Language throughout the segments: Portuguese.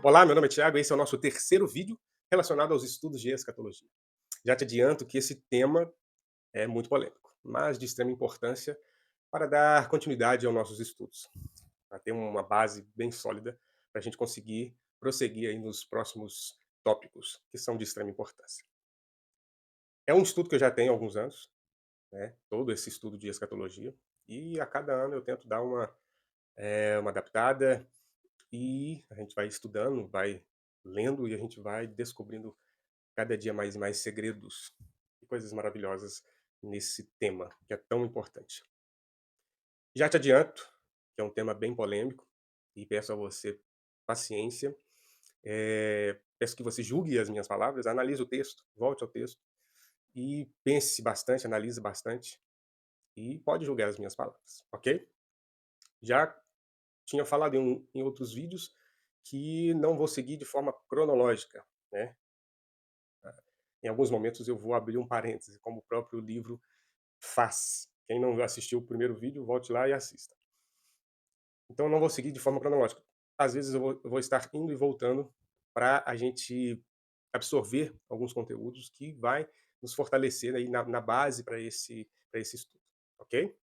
Olá, meu nome é Tiago e esse é o nosso terceiro vídeo relacionado aos estudos de escatologia. Já te adianto que esse tema é muito polêmico, mas de extrema importância para dar continuidade aos nossos estudos, para ter uma base bem sólida para a gente conseguir prosseguir aí nos próximos tópicos que são de extrema importância. É um estudo que eu já tenho há alguns anos, né, todo esse estudo de escatologia, e a cada ano eu tento dar uma adaptada e a gente vai estudando, vai lendo e a gente vai descobrindo cada dia mais e mais segredos e coisas maravilhosas nesse tema que é tão importante. Já te adianto que é um tema bem polêmico e peço a você paciência. Peço que você julgue as minhas palavras, analise o texto, volte ao texto e pense bastante, analise bastante e pode julgar as minhas palavras, ok? Já tinha falado em outros vídeos que não vou seguir de forma cronológica, né? Em alguns momentos eu vou abrir um parêntese, como o próprio livro faz. Quem não assistiu o primeiro vídeo, volte lá e assista. Então eu não vou seguir de forma cronológica. Às vezes eu vou estar indo e voltando para a gente absorver alguns conteúdos que vai nos fortalecer aí na base para esse estudo, ok?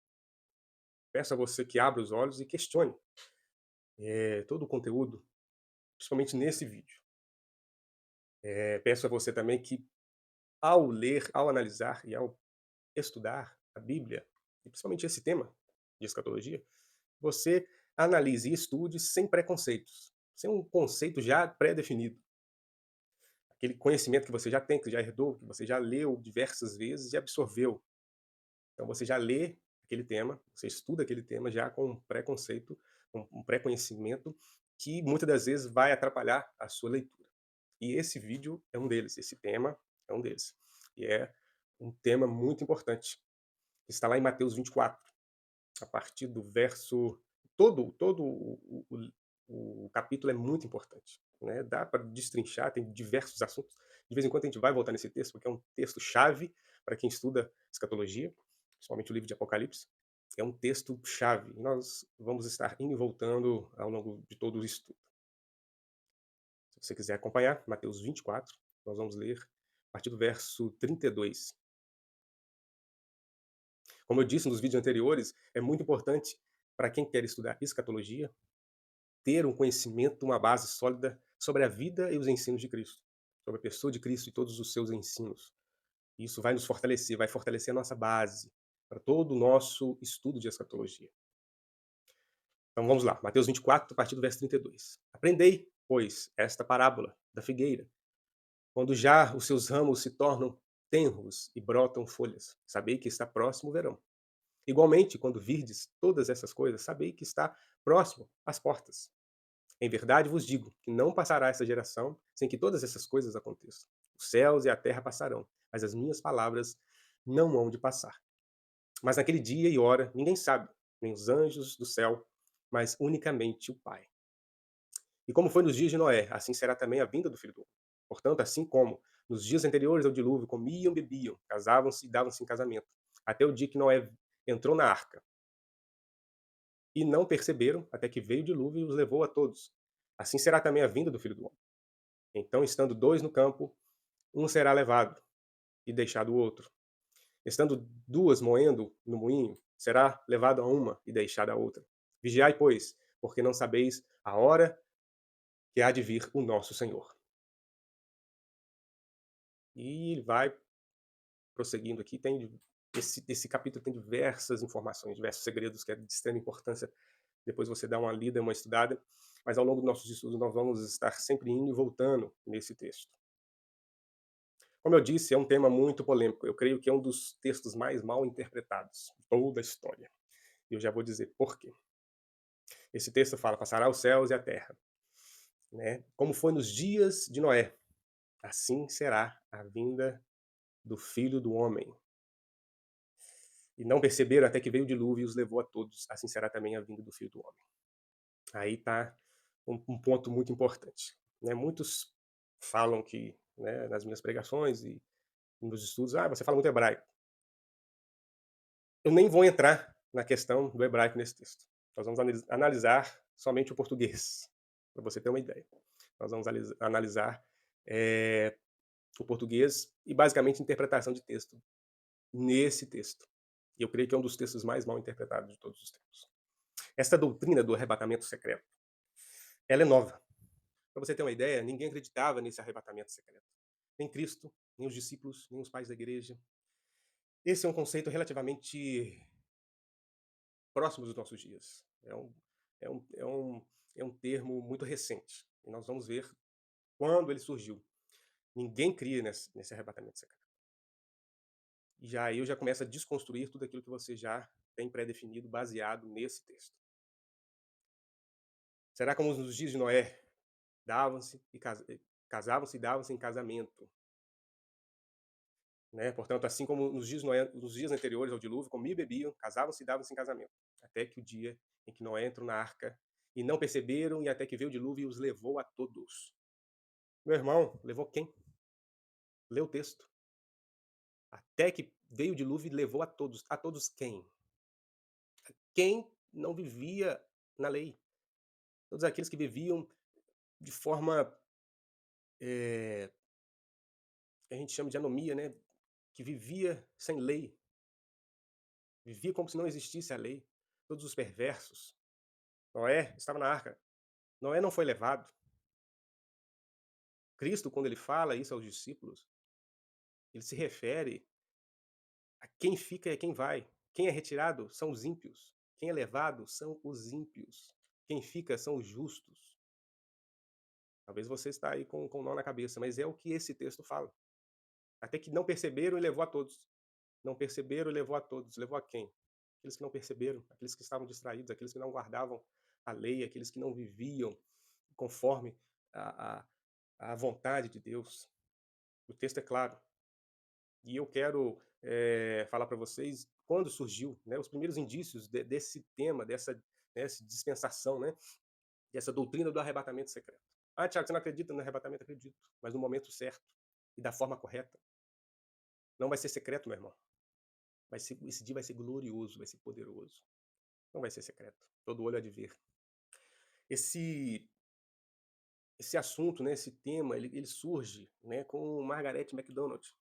Peço a você que abra os olhos e questione todo o conteúdo, principalmente nesse vídeo. Peço a você também que, ao ler, ao analisar e ao estudar a Bíblia, e principalmente esse tema de escatologia, você analise e estude sem preconceitos, sem um conceito já pré-definido. Aquele conhecimento que você já tem, que já herdou, que você já leu diversas vezes e absorveu. Então você já lê aquele tema, você estuda aquele tema já com um preconceito, um pré-conhecimento que muitas das vezes vai atrapalhar a sua leitura. E esse vídeo é um deles, esse tema é um deles. E é um tema muito importante. Está lá em Mateus 24, a partir do verso. Todo o capítulo é muito importante. Né? Dá para destrinchar, tem diversos assuntos. De vez em quando a gente vai voltar nesse texto, porque é um texto-chave para quem estuda escatologia, principalmente o livro de Apocalipse. É um texto-chave. Nós vamos estar indo e voltando ao longo de todo o estudo. Se você quiser acompanhar, Mateus 24, nós vamos ler a partir do verso 32. Como eu disse nos vídeos anteriores, é muito importante para quem quer estudar escatologia ter um conhecimento, uma base sólida sobre a vida e os ensinos de Cristo, sobre a pessoa de Cristo e todos os seus ensinos. Isso vai nos fortalecer, vai fortalecer a nossa base para todo o nosso estudo de escatologia. Então vamos lá, Mateus 24, a partir do verso 32. Aprendei, pois, esta parábola da figueira. Quando já os seus ramos se tornam tenros e brotam folhas, sabei que está próximo o verão. Igualmente, quando virdes todas essas coisas, sabei que está próximo às portas. Em verdade vos digo que não passará essa geração sem que todas essas coisas aconteçam. Os céus e a terra passarão, mas as minhas palavras não hão de passar. Mas naquele dia e hora ninguém sabe, nem os anjos do céu, mas unicamente o Pai. E como foi nos dias de Noé, assim será também a vinda do Filho do Homem. Portanto, assim como nos dias anteriores ao dilúvio comiam, bebiam, casavam-se e davam-se em casamento, até o dia que Noé entrou na arca. E não perceberam até que veio o dilúvio e os levou a todos. Assim será também a vinda do Filho do Homem. Então, estando dois no campo, um será levado e deixado o outro. Estando duas moendo no moinho, será levado a uma e deixada a outra. Vigiai, pois, porque não sabeis a hora que há de vir o nosso Senhor. E ele vai prosseguindo aqui, esse capítulo tem diversas informações, diversos segredos que é de extrema importância. Depois você dá uma lida, uma estudada, mas ao longo dos nossos estudos nós vamos estar sempre indo e voltando nesse texto. Como eu disse, é um tema muito polêmico. Eu creio que é um dos textos mais mal interpretados de toda a história. E eu já vou dizer por quê. Esse texto fala: passará os céus e a terra. Né? Como foi nos dias de Noé, assim será a vinda do Filho do Homem. E não perceberam até que veio o dilúvio e os levou a todos. Assim será também a vinda do Filho do Homem. Aí está um ponto muito importante. Né? Muitos falam que, né, nas minhas pregações e nos estudos, você fala muito hebraico. Eu nem vou entrar na questão do hebraico nesse texto. Nós vamos analisar somente o português, para você ter uma ideia. Nós vamos analisar eh, o português e, basicamente, interpretação de texto nesse texto. E eu creio que é um dos textos mais mal interpretados de todos os tempos. Essa doutrina do arrebatamento secreto, ela é nova. Para você ter uma ideia, ninguém acreditava nesse arrebatamento secreto. Nem Cristo, nem os discípulos, nem os pais da igreja. Esse é um conceito relativamente próximo dos nossos dias. É um termo muito recente. E nós vamos ver quando ele surgiu. Ninguém cria nesse arrebatamento secreto. E já aí eu já começo a desconstruir tudo aquilo que você já tem pré-definido baseado nesse texto. Será como nos dias de Noé, davam-se e casavam-se e davam-se em casamento, né? Portanto, assim como nos dias de Noé, nos dias anteriores ao dilúvio, comiam e bebiam, casavam-se e davam-se em casamento, até que o dia em que Noé entrou na arca e não perceberam e até que veio o dilúvio e os levou a todos. Meu irmão, levou quem? Lê o texto. Até que veio o dilúvio e levou a todos. A todos quem? Quem não vivia na lei. Todos aqueles que viviam de forma, eh, que a gente chama de anomia, né, que vivia sem lei, vivia como se não existisse a lei. Todos os perversos. Noé estava na arca. Noé não foi levado. Cristo, quando ele fala isso aos discípulos, ele se refere a quem fica e a quem vai. Quem é retirado são os ímpios. Quem é levado são os ímpios. Quem fica são os justos. Talvez você está aí com um nó na cabeça, mas é o que esse texto fala. Até que não perceberam e levou a todos. Não perceberam e levou a todos. Levou a quem? Aqueles que não perceberam, aqueles que estavam distraídos, aqueles que não guardavam a lei, aqueles que não viviam conforme a, a, a vontade de Deus. O texto é claro. E eu quero falar para vocês quando surgiu, né, os primeiros indícios desse tema, dessa dispensação, né, dessa doutrina do arrebatamento secreto. Ah, Tiago, você não acredita no arrebatamento? Acredito, mas no momento certo e da forma correta. Não vai ser secreto, meu irmão. Esse dia vai ser glorioso, vai ser poderoso. Não vai ser secreto. Todo olho há de ver. Esse, esse assunto, né, esse tema, ele surge, né, com Margaret MacDonald,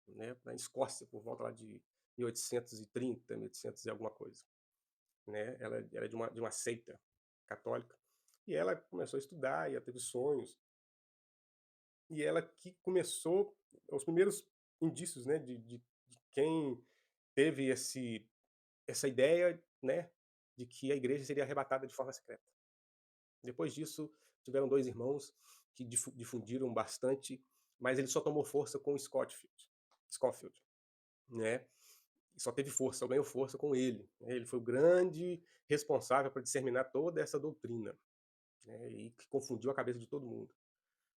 né, na Escócia, por volta lá de 1830, 1800 e alguma coisa. Né? Ela era de uma seita católica. E ela começou a estudar, e ela teve sonhos. E ela que começou os primeiros indícios, né, de quem teve essa ideia, né, de que a igreja seria arrebatada de forma secreta. Depois disso, tiveram dois irmãos que difundiram bastante, mas ele só tomou força com Scofield, né? Só teve força, só ganhou força com ele, né? Ele foi o grande responsável para disseminar toda essa doutrina, né? E que confundiu a cabeça de todo mundo,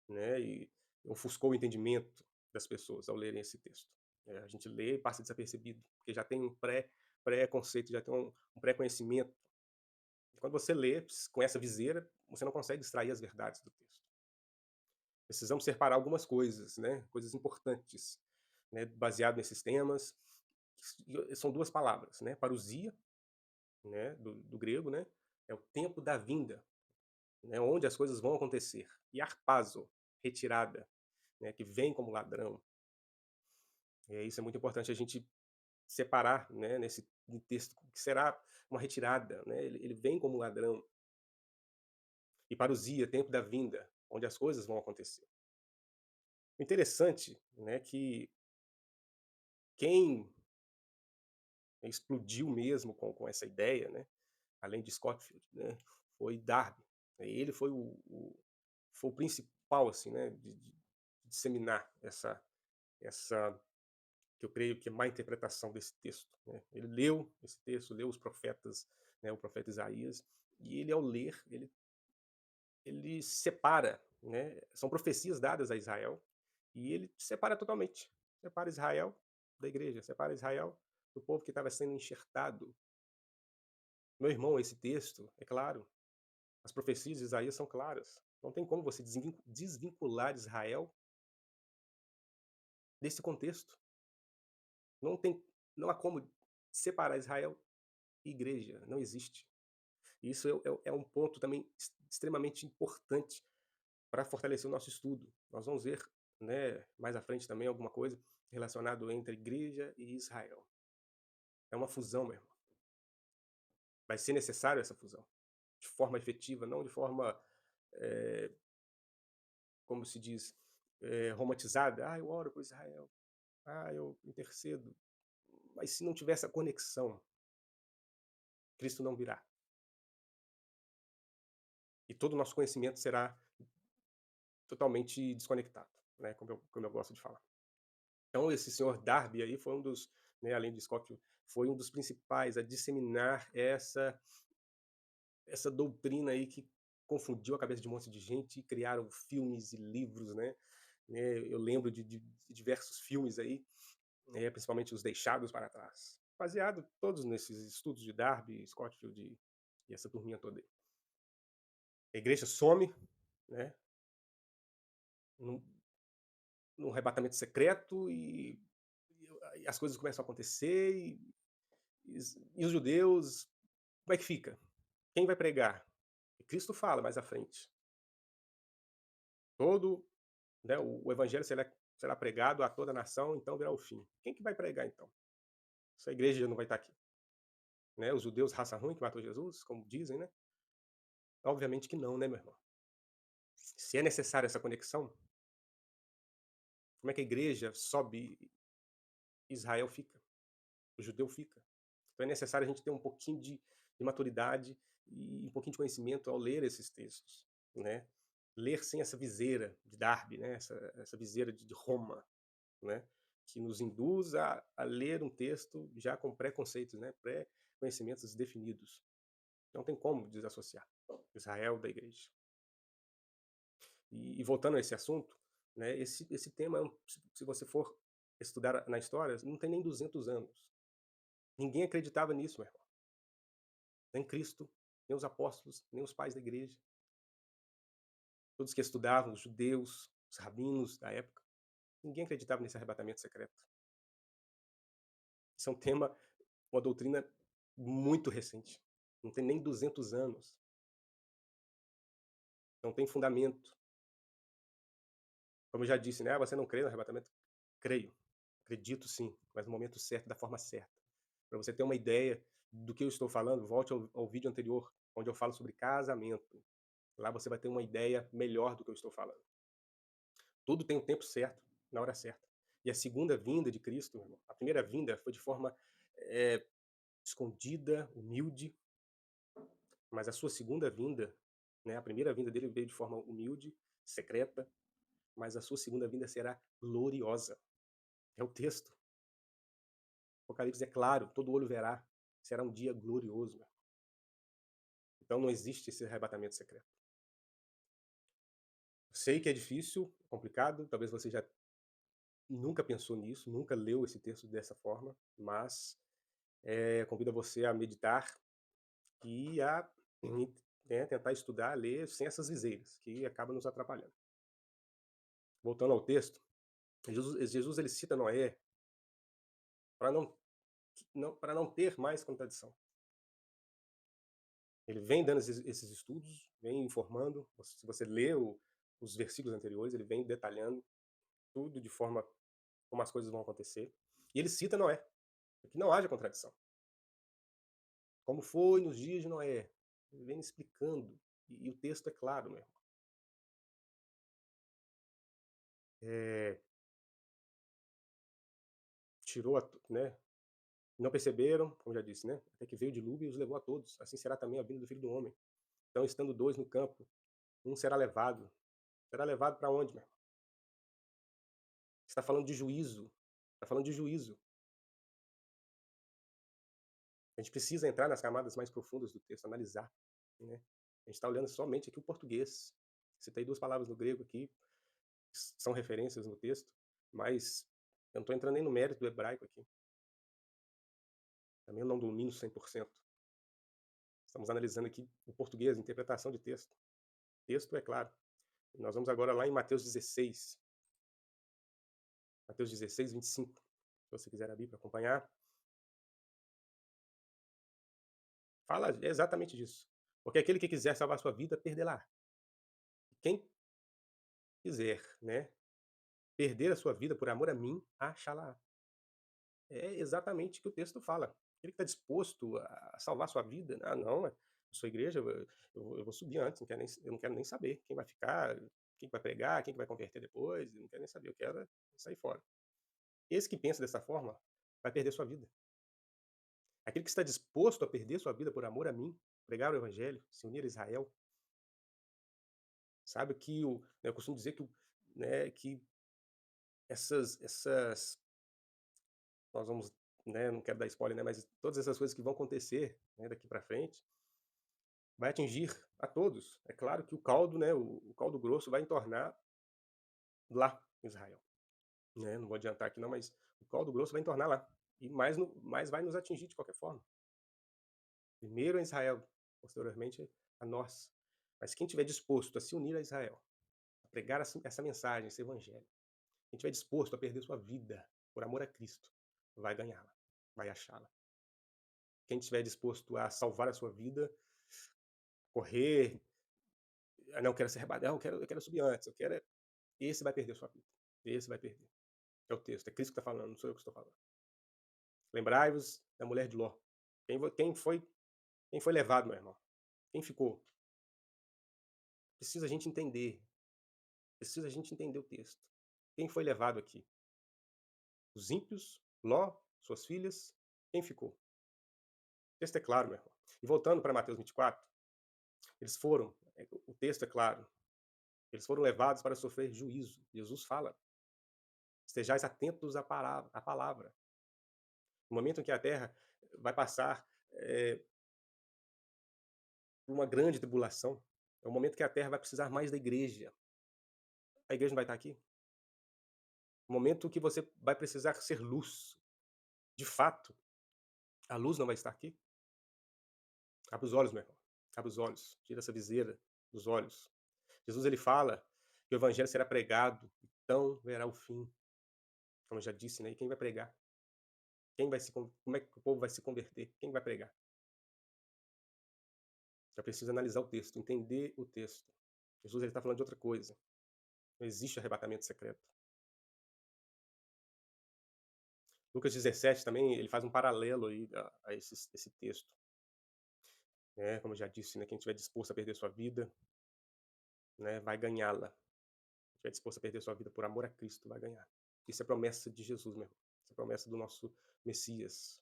né? E ofuscou o entendimento das pessoas ao lerem esse texto. A gente lê e passa desapercebido, porque já tem um pré-conceito, já tem um pré-conhecimento. E quando você lê com essa viseira, você não consegue extrair as verdades do texto. Precisamos separar algumas coisas, né? Coisas importantes, né? Baseado nesses temas. São duas palavras, né? Parousia, né? Do grego, né? É o tempo da vinda, né? Onde as coisas vão acontecer. E arpazo, retirada, né? Que vem como ladrão. Isso é muito importante a gente separar, né? Nesse texto que será uma retirada, né? Ele vem como ladrão. E parousia, tempo da vinda, onde as coisas vão acontecer. O interessante, né? Que quem explodiu mesmo com essa ideia, né? Além de Scofield, né? Foi Darby. Ele foi o principal, assim, né? De disseminar essa que eu creio que é má interpretação desse texto, né? Ele leu esse texto, leu os profetas, né? O profeta Isaías, e ele ao ler, ele separa, né? São profecias dadas a Israel, e ele separa totalmente. Separa Israel da igreja, separa Israel do povo que estava sendo enxertado. Meu irmão, esse texto, é claro, as profecias de Isaías são claras. Não tem como você desvincular Israel desse contexto. Não tem, não há como separar Israel e igreja. Não existe. Isso é um ponto também extremamente importante para fortalecer o nosso estudo. Nós vamos ver, né, mais à frente também alguma coisa relacionado entre igreja e Israel. É uma fusão, meu irmão. Vai ser necessário essa fusão, de forma efetiva, não de forma, eh, como se diz, romantizada. "Ah, eu oro por Israel. Ah, eu intercedo". Mas se não tiver essa conexão, Cristo não virá. E todo o nosso conhecimento será totalmente desconectado, né, como eu gosto de falar. Então esse senhor Darby aí foi um dos, né, além de Scott, foi um dos principais a disseminar essa doutrina aí que confundiu a cabeça de um monte de gente e criaram filmes e livros, né, eu lembro de diversos filmes aí, principalmente Os Deixados para Trás, baseado todos nesses estudos de Darby, Scottfield e essa turminha toda aí. A igreja some, né, num num arrebatamento secreto e as coisas começam a acontecer e os judeus, como é que fica? Quem vai pregar? E Cristo fala mais à frente. Todo, né, o evangelho será pregado a toda a nação, então virá o fim. Quem que vai pregar então? Se a igreja não vai estar aqui, né? Os judeus, raça ruim que matou Jesus, como dizem, né? Obviamente que não, né, meu irmão? Se é necessária essa conexão, como é que a igreja sobe e Israel fica? O judeu fica? Então é necessário a gente ter um pouquinho de maturidade e um pouquinho de conhecimento ao ler esses textos, né? Ler sem essa viseira de Darby, né? Essa viseira de Roma, né? Que nos induz a ler um texto já com preconceitos, né? Pré-conhecimentos definidos. Não tem como desassociar Israel da igreja. E voltando a esse assunto, né? Esse tema, se você for estudar na história, não tem nem 200 anos. Ninguém acreditava nisso, meu irmão. Nem Cristo, nem os apóstolos, nem os pais da igreja. Todos que estudavam, os judeus, os rabinos da época, ninguém acreditava nesse arrebatamento secreto. Isso é um tema, uma doutrina muito recente. Não tem nem 200 anos. Não tem fundamento. Como eu já disse, né? "Ah, você não crê no arrebatamento?" Creio. Acredito sim, mas no momento certo, da forma certa. Para você ter uma ideia do que eu estou falando, volte ao vídeo anterior, onde eu falo sobre casamento. Lá você vai ter uma ideia melhor do que eu estou falando. Tudo tem o tempo certo, na hora certa. E a segunda vinda de Cristo, meu irmão, a primeira vinda foi de forma, eh, escondida, humilde, mas a sua segunda vinda, né, a primeira vinda dele veio de forma humilde, secreta, mas a sua segunda vinda será gloriosa. É o texto. Apocalipse é claro, todo olho verá. Será um dia glorioso, meu irmão. Então não existe esse arrebatamento secreto. Sei que é difícil, complicado, talvez você já nunca pensou nisso, nunca leu esse texto dessa forma, mas, convido você a meditar e a, né, tentar estudar, ler sem essas viseiras, que acaba nos atrapalhando. Voltando ao texto, Jesus ele cita Noé para não ter mais contradição. Ele vem dando esses estudos, vem informando, se você lê os versículos anteriores, ele vem detalhando tudo de forma como as coisas vão acontecer. E ele cita Noé, para que não haja contradição. Como foi nos dias de Noé. Ele vem explicando, e o texto é claro, meu irmão. Eh, tirou né, não perceberam, como já disse, né, até que veio o dilúvio e os levou a todos. Assim será também a vinda do Filho do Homem. Então, estando 2 no campo, um será levado. Será levado para onde, meu irmão? Está falando de juízo. Está falando de juízo. A gente precisa entrar nas camadas mais profundas do texto, analisar, né. A gente está olhando somente aqui o português. Citei 2 palavras no grego aqui, que são referências no texto, mas eu não estou entrando nem no mérito do hebraico aqui. Também eu não domino 100%. Estamos analisando aqui o português, interpretação de texto. Texto é claro. Nós vamos agora lá em Mateus 16. Mateus 16, 25. Se você quiser abrir para acompanhar. Fala exatamente disso. Porque aquele que quiser salvar sua vida, perdê-la. Quem quiser, né, perder a sua vida por amor a mim, achá-la. É exatamente o que o texto fala. Ele está disposto a salvar sua vida. "Ah, não, eu sou igreja, eu vou subir antes, eu não quero nem saber quem vai ficar, quem vai pregar, quem que vai converter depois, eu não quero nem saber, eu quero é sair fora". Esse que pensa dessa forma vai perder sua vida. Aquele que está disposto a perder sua vida por amor a mim, pregar o evangelho, se unir a Israel, sabe que eu costumo dizer que essas nós vamos, né, não quero dar spoiler, né, mas todas essas coisas que vão acontecer, né, daqui para frente, vai atingir a todos. É claro que o caldo, né, o caldo grosso vai entornar lá em Israel, né, não vou adiantar aqui não, mas o caldo grosso vai entornar lá, e mais vai nos atingir de qualquer forma. Primeiro a Israel, posteriormente a nós. Mas quem estiver disposto a se unir a Israel, a pregar essa mensagem, esse evangelho, quem estiver disposto a perder sua vida por amor a Cristo, vai ganhá-la, vai achá-la. Quem estiver disposto a salvar a sua vida, correr, "Ah, não, eu quero ser arrebatado, não, eu quero subir antes, eu quero esse vai perder sua vida, esse vai perder". É o texto, é Cristo que está falando, não sou eu que estou falando. "Lembrai-vos da mulher de Ló". Quem foi levado, meu irmão? Quem ficou? Precisa a gente entender, precisa a gente entender o texto. Quem foi levado aqui? Os ímpios, Ló, suas filhas, quem ficou? O texto é claro, meu irmão. E voltando para Mateus 24, eles foram, o texto é claro, eles foram levados para sofrer juízo. Jesus fala: "Estejais atentos à palavra". No momento em que a terra vai passar, por uma grande tribulação, é o momento que a terra vai precisar mais da igreja. A igreja não vai estar aqui? O momento que você vai precisar ser luz, de fato, a luz não vai estar aqui? Abre os olhos, meu irmão. Abre os olhos. Tira essa viseira dos olhos. Jesus ele fala que o evangelho será pregado, então verá o fim. Como eu já disse, né? E quem vai pregar? Como é que o povo vai se converter? Quem vai pregar? Já precisa analisar o texto, entender o texto. Jesus ele está falando de outra coisa. Não existe arrebatamento secreto. Lucas 17 também, ele faz um paralelo aí a esse texto. Né? Como eu já disse, né? Quem estiver disposto a perder sua vida, né, vai ganhá-la. Quem estiver disposto a perder sua vida por amor a Cristo, vai ganhar. Isso é promessa de Jesus, meu irmão. Isso é promessa do nosso Messias.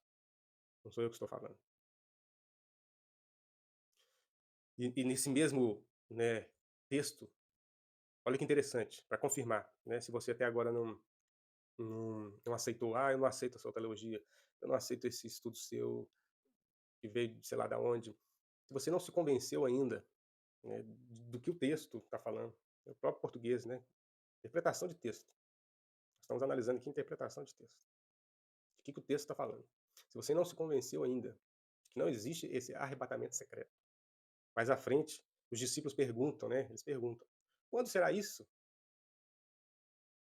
Não sou eu que estou falando. E nesse mesmo, né, texto, olha que interessante, para confirmar, né, se você até agora não aceitou, "Ah, eu não aceito a sua teologia, eu não aceito esse estudo seu, que veio de sei lá da onde", se você não se convenceu ainda, né, do que o texto está falando, é o próprio português, né, interpretação de texto. Estamos analisando aqui interpretação de texto. O que o texto está falando. Se você não se convenceu ainda de que não existe esse arrebatamento secreto, mais à frente, os discípulos perguntam, né, eles perguntam: "Quando será isso?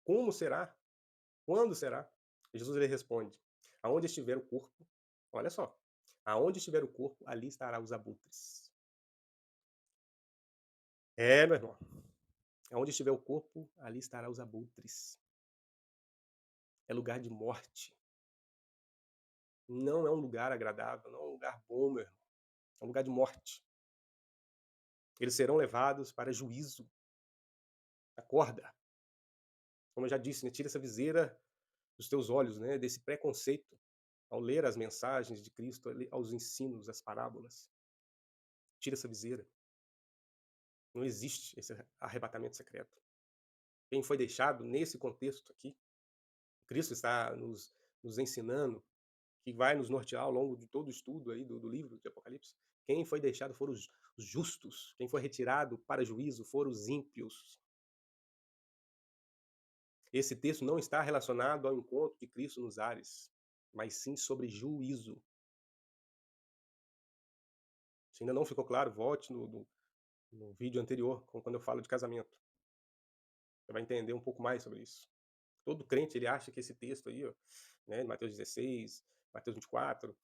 Como será? Quando será?" E Jesus ele responde: "Aonde estiver o corpo", olha só, "aonde estiver o corpo, ali estará os abutres". É, meu irmão, aonde estiver o corpo, ali estará os abutres. É lugar de morte. Não é um lugar agradável, não é um lugar bom, meu irmão. É um lugar de morte. Eles serão levados para juízo. Acorda. Como eu já disse, né, tira essa viseira dos teus olhos, né, desse preconceito ao ler as mensagens de Cristo, aos ensinos, as parábolas. Tira essa viseira. Não existe esse arrebatamento secreto. Quem foi deixado nesse contexto aqui, Cristo está nos ensinando, que vai nos nortear ao longo de todo o estudo aí do livro de Apocalipse. Quem foi deixado foram os justos, quem foi retirado para juízo foram os ímpios. Esse texto não está relacionado ao encontro de Cristo nos ares, mas sim sobre juízo. Se ainda não ficou claro, volte no vídeo anterior, quando eu falo de casamento. Você vai entender um pouco mais sobre isso. Todo crente ele acha que esse texto aí, ó, né, Mateus 16, Mateus 24,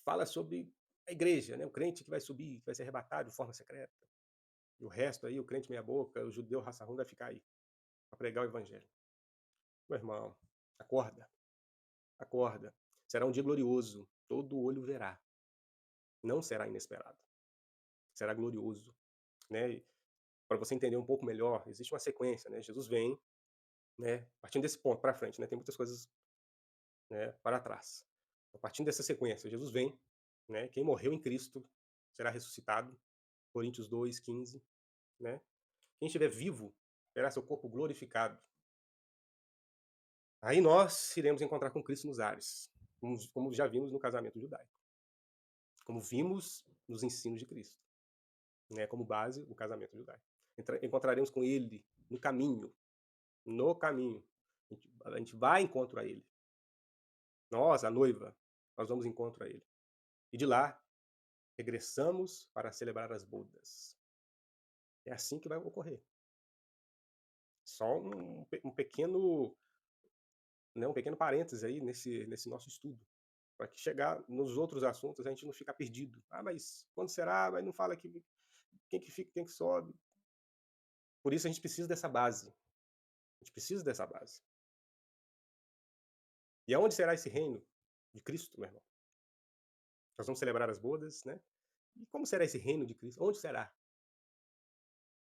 fala sobre a igreja, né, o crente que vai subir, que vai ser arrebatado de forma secreta. E o resto aí, o crente meia boca, o judeu raça ruim vai ficar aí, para pregar o evangelho. Meu irmão, acorda, acorda. Será um dia glorioso, todo olho verá. Não será inesperado, será glorioso, né. Para você entender um pouco melhor, existe uma sequência, né, Jesus vem, né, partindo desse ponto para frente, né, tem muitas coisas, né, para trás. Então, partindo dessa sequência, Jesus vem, né, quem morreu em Cristo será ressuscitado, Coríntios 2:15, né. Quem estiver vivo terá seu corpo glorificado. Aí nós iremos encontrar com Cristo nos ares, como já vimos no casamento judaico, como vimos nos ensinos de Cristo, né, como base o casamento judaico. Encontraremos com Ele no caminho, no caminho. A gente vai encontro a Ele. Nós, a noiva, nós vamos encontro a Ele. E de lá, regressamos para celebrar as bodas. É assim que vai ocorrer. Só um pequeno, né, um pequeno parêntese aí nesse nosso estudo, para que chegar nos outros assuntos a gente não ficar perdido. Ah, mas quando será? Mas não fala que quem que fica, quem que sobe. Por isso a gente precisa dessa base. A gente precisa dessa base. E aonde será esse reino de Cristo, meu irmão? Nós vamos celebrar as bodas, né? E como será esse reino de Cristo? Onde será?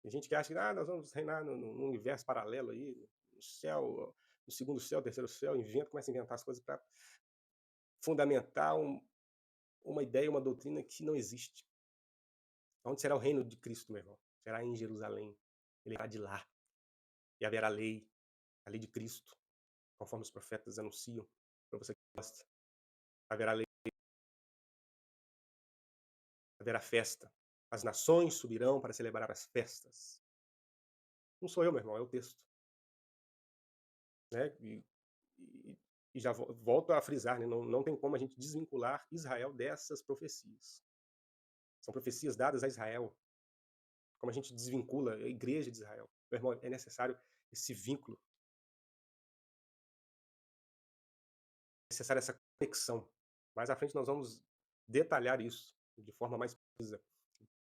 Tem gente que acha que nós vamos reinar num universo paralelo aí, no céu, no segundo céu, terceiro céu, começa a inventar as coisas para fundamentar uma ideia, uma doutrina que não existe. Onde será o reino de Cristo, meu irmão? Será em Jerusalém. Ele irá de lá. E haverá lei, a lei de Cristo, conforme os profetas anunciam, para você que gosta. Haverá lei, haverá festa. As nações subirão para celebrar as festas. Não sou eu, meu irmão, é o texto. Né? E já volto a frisar, né? Não tem como a gente desvincular Israel dessas profecias. São profecias dadas a Israel. Como a gente desvincula a igreja de Israel. Meu irmão, é necessário esse vínculo, é necessária essa conexão. Mais à frente nós vamos detalhar isso de forma mais precisa,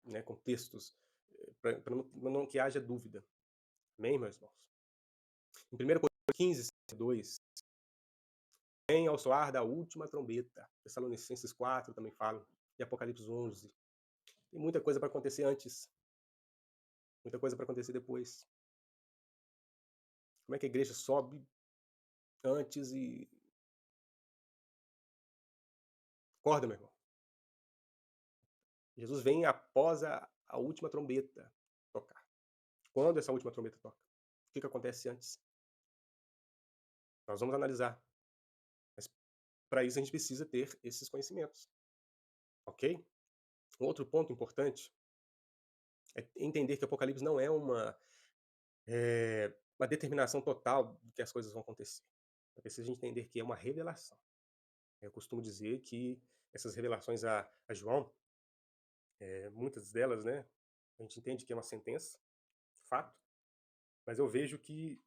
né, com textos, para não que haja dúvida. Amém, meus irmãos? Em 1 Coríntios 15, 2, vem ao soar da última trombeta. Tessalonicenses 4 também fala. E Apocalipse 11. Tem muita coisa para acontecer antes. Muita coisa para acontecer depois. Como é que a igreja sobe antes e... Acorda, meu irmão. Jesus vem após a última trombeta tocar. Quando essa última trombeta toca? O que acontece antes? Nós vamos analisar. Mas para isso a gente precisa ter esses conhecimentos. Ok? Um outro ponto importante é entender que o Apocalipse não é uma determinação total de que as coisas vão acontecer. É preciso a gente entender que é uma revelação. Eu costumo dizer que essas revelações a João, muitas delas, né, a gente entende que é uma sentença, fato, mas eu vejo que,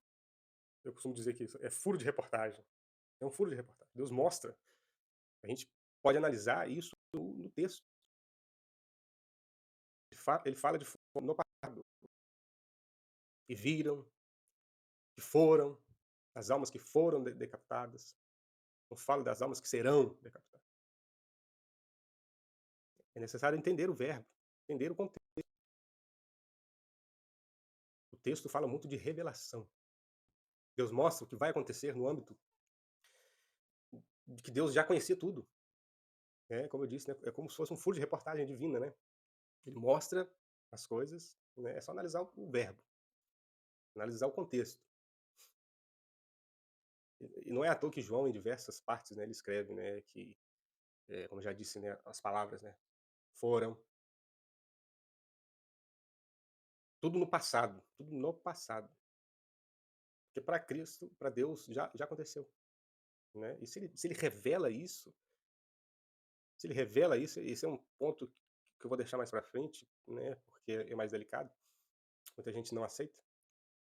eu costumo dizer que isso é furo de reportagem. É um furo de reportagem. Deus mostra. A gente pode analisar isso no texto. Ele fala de forma no passado. E viram, que foram, as almas que foram decapitadas. Não fala das almas que serão decapitadas. É necessário entender o verbo, entender o contexto. O texto fala muito de revelação. Deus mostra o que vai acontecer no âmbito de que Deus já conhecia tudo. Como eu disse, né, é como se fosse um furo de reportagem divina, né? Ele mostra as coisas, né? É só analisar o verbo, analisar o contexto. E não é à toa que João, em diversas partes, né, ele escreve, né, que, como eu já disse, né, as palavras, né, foram, tudo no passado, tudo no passado. Porque para Cristo, para Deus, já aconteceu. Né? E se ele revela isso, esse é um ponto que eu vou deixar mais para frente, né, porque é mais delicado, muita gente não aceita.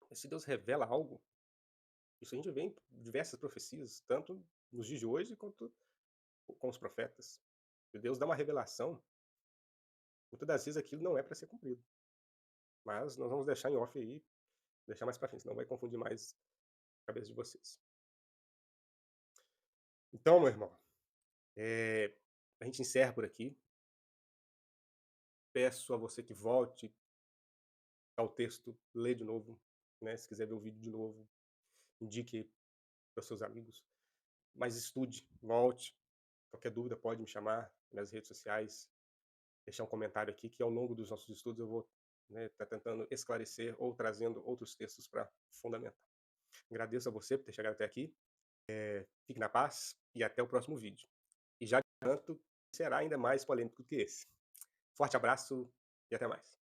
Mas se Deus revela algo, isso a gente vê em diversas profecias, tanto nos dias de hoje quanto com os profetas. Se Deus dá uma revelação, muitas das vezes aquilo não é para ser cumprido. mas nós vamos deixar em off aí, deixar mais pra frente, senão vai confundir mais a cabeça de vocês. Então, meu irmão, a gente encerra por aqui. Peço a você que volte ao texto, lê de novo, né, se quiser ver o vídeo de novo, indique para os seus amigos, mas estude, volte. Qualquer dúvida pode me chamar nas redes sociais, deixar um comentário aqui que ao longo dos nossos estudos eu vou, né, estar tentando esclarecer ou trazendo outros textos para fundamentar. Agradeço a você por ter chegado até aqui, fique na paz e até o próximo vídeo. E já adianto que será ainda mais polêmico que esse. Forte abraço e até mais.